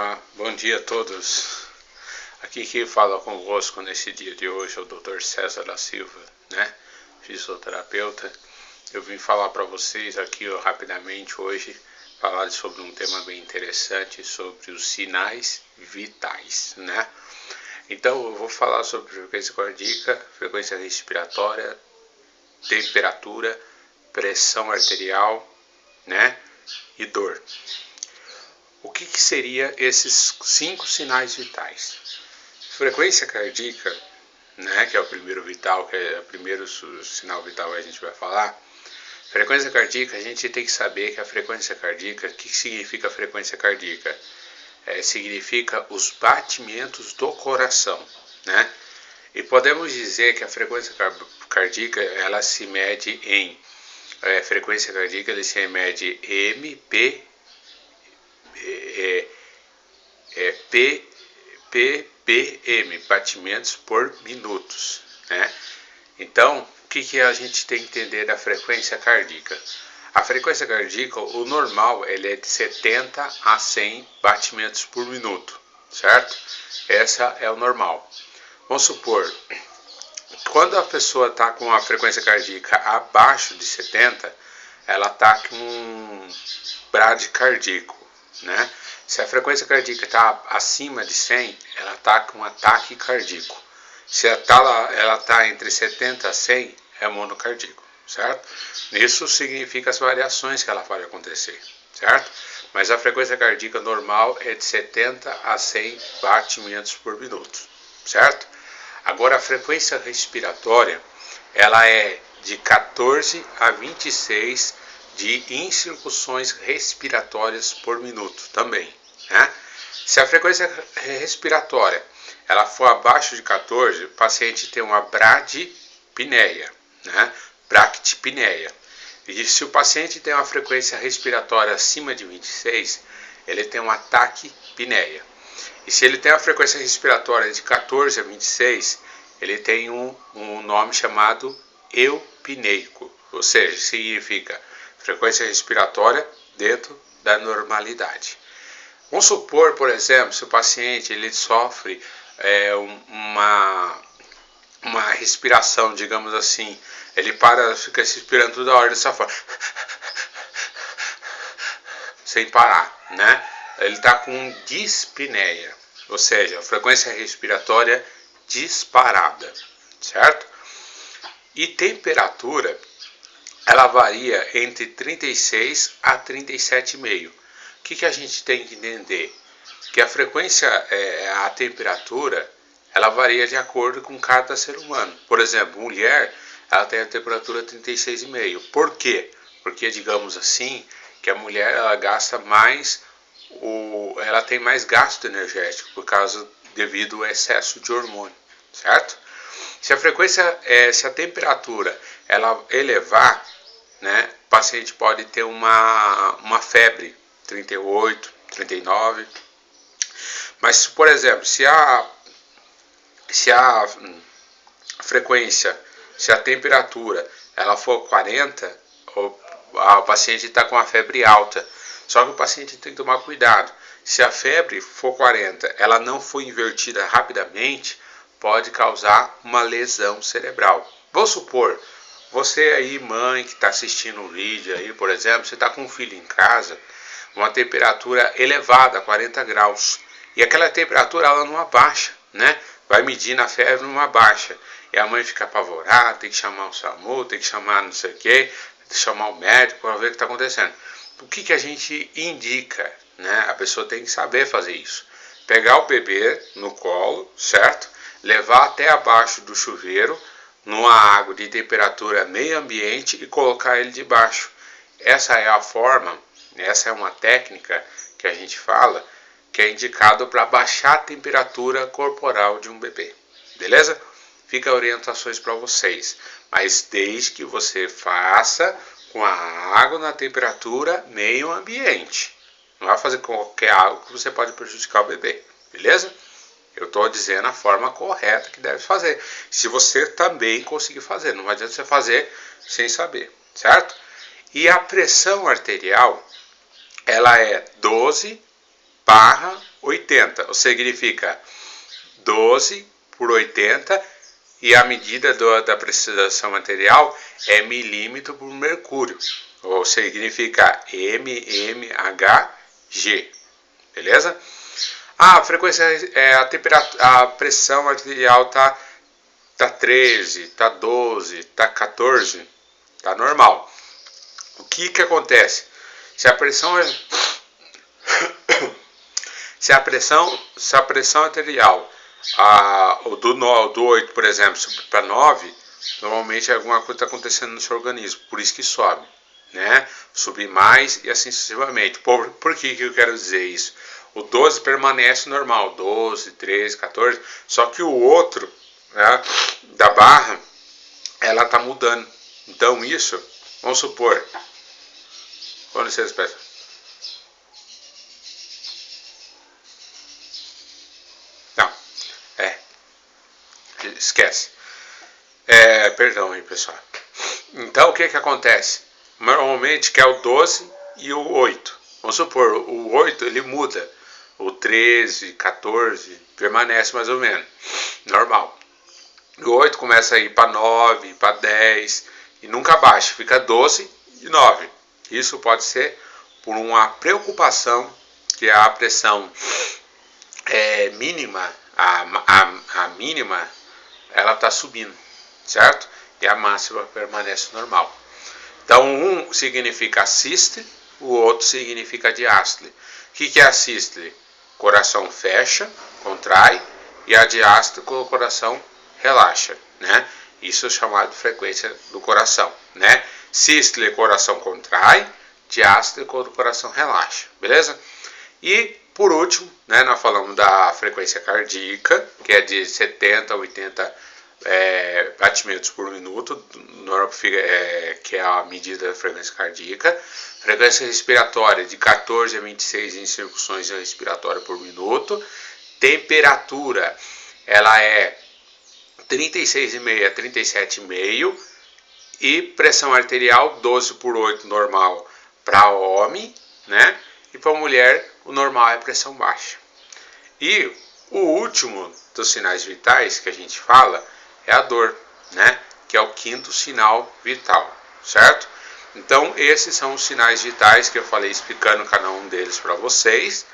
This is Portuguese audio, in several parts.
Olá, bom dia a todos. Aqui quem fala convosco nesse dia de hoje é o Dr. César da Silva, fisioterapeuta. Eu vim falar para vocês aqui rapidamente hoje, falar sobre um tema bem interessante, sobre os sinais vitais, Então eu vou falar sobre frequência cardíaca, frequência respiratória, temperatura, pressão arterial, e dor. O que seria esses 5 sinais vitais? Frequência cardíaca, que é o primeiro vital, que é o primeiro sinal vital que a gente vai falar. Frequência cardíaca, a gente tem que saber que a frequência cardíaca, o que significa a frequência cardíaca? Significa os batimentos do coração, E podemos dizer que a frequência cardíaca, ela se mede em frequência cardíaca, ela se mede ppm, batimentos por minutos, Então, o que a gente tem que entender da frequência cardíaca? A frequência cardíaca, o normal, ele é de 70 a 100 batimentos por minuto, certo? Essa é o normal. Vamos supor, quando a pessoa está com a frequência cardíaca abaixo de 70, ela está com um bradicardíaco, Se a frequência cardíaca está acima de 100, ela está com um ataque cardíaco. Se ela está entre 70 a 100, é monocardíaco, certo? Isso significa as variações que ela pode acontecer, certo? Mas a frequência cardíaca normal é de 70 a 100 batimentos por minuto, certo? Agora a frequência respiratória, ela é de 14 a 26 de incirculações respiratórias por minuto também, Se a frequência respiratória ela for abaixo de 14, o paciente tem uma bradipneia, bractipneia. E se o paciente tem uma frequência respiratória acima de 26, ele tem uma taquipneia. E se ele tem uma frequência respiratória de 14 a 26, ele tem um nome chamado eupneico, ou seja, significa frequência respiratória dentro da normalidade. Vamos supor, por exemplo, se o paciente ele sofre uma respiração, digamos assim, ele fica respirando toda hora dessa forma, sem parar, Ele está com dispneia, ou seja, frequência respiratória disparada, certo? E temperatura, ela varia entre 36 a 37,5. O que a gente tem que entender? Que a frequência, a temperatura, ela varia de acordo com cada ser humano. Por exemplo, mulher, ela tem a temperatura 36,5. Por quê? Porque, digamos assim, que a mulher ela gasta mais, ela tem mais gasto energético devido ao excesso de hormônio, certo? Se a temperatura ela elevar, o paciente pode ter uma febre, 38, 39. Mas, por exemplo, se a frequência, se a temperatura ela for 40, o paciente está com a febre alta. Só que o paciente tem que tomar cuidado. Se a febre for 40, ela não for invertida rapidamente, pode causar uma lesão cerebral. Vou supor, você aí, mãe, que está assistindo o vídeo aí, por exemplo, você está com um filho em casa, uma temperatura elevada, 40 graus. E aquela temperatura, ela não abaixa, Vai medindo a febre, não abaixa. E a mãe fica apavorada, tem que chamar o SAMU, tem que chamar não sei o quê, tem que chamar o médico para ver o que está acontecendo. O que a gente indica, A pessoa tem que saber fazer isso. Pegar o bebê no colo, certo? Levar até abaixo do chuveiro, numa água de temperatura meio ambiente e colocar ele debaixo. Essa é a forma, essa é uma técnica que a gente fala, que é indicado para baixar a temperatura corporal de um bebê. Beleza? Fica orientações para vocês. Mas desde que você faça com a água na temperatura meio ambiente. Não vai fazer com qualquer água que você pode prejudicar o bebê. Beleza? Eu estou dizendo a forma correta que deve fazer. Se você também conseguir fazer. Não adianta você fazer sem saber. Certo? E a pressão arterial, ela é 12 barra 80, ou significa 12 por 80, e a medida da pressão arterial é milímetro por mercúrio, ou significa mmHg, beleza? A frequência, a pressão arterial tá 13, tá 12, tá 14, tá normal. O que acontece? Se a pressão arterial do 8, por exemplo, subir para 9, normalmente alguma coisa está acontecendo no seu organismo, por isso que sobe, né? Subir mais e assim sucessivamente. Por que eu quero dizer isso? O 12 permanece normal, 12, 13, 14, só que o outro, né, da barra, ela está mudando. Então isso, vamos supor, com licença, pessoal. Esquece. Perdão aí, pessoal. Então, o que acontece? Normalmente que é o 12 e o 8. Vamos supor, o 8 ele muda. O 13, 14, permanece mais ou menos. Normal. O 8 começa a ir para 9, para 10 e nunca baixa. Fica 12 e 9. Isso pode ser por uma preocupação que a pressão mínima, a mínima, ela está subindo, certo? E a máxima permanece normal. Então, um significa assístole, o outro significa diástole. O que é assístole? Coração fecha, contrai, e a diástole, o coração relaxa, né? Isso é chamado de frequência do coração, né? Sístole, coração contrai, diástole, o coração relaxa, beleza? E por último, né, nós falamos da frequência cardíaca, que é de 70 a 80 batimentos por minuto, que é a medida da frequência cardíaca. Frequência respiratória de 14 a 26 incursões respiratórias por minuto. Temperatura, ela é 36,5 a 37,5. E pressão arterial 12 por 8 normal para homem, né? E para mulher o normal é pressão baixa. E o último dos sinais vitais que a gente fala é a dor, né? Que é o quinto sinal vital, certo? Então esses são os sinais vitais que eu falei explicando cada um deles para vocês,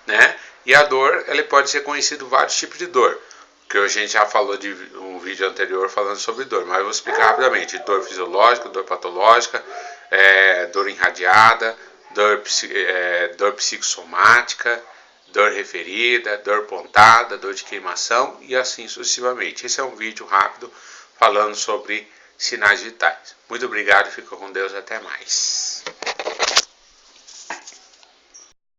né? E a dor, ela pode ser conhecido vários tipos de dor, que a gente já falou de um vídeo anterior falando sobre dor, mas eu vou explicar rapidamente: dor fisiológica, dor patológica, dor irradiada, dor psicossomática, dor referida, dor pontada, dor de queimação e assim sucessivamente. Esse é um vídeo rápido falando sobre sinais vitais. Muito obrigado, fica com Deus, até mais.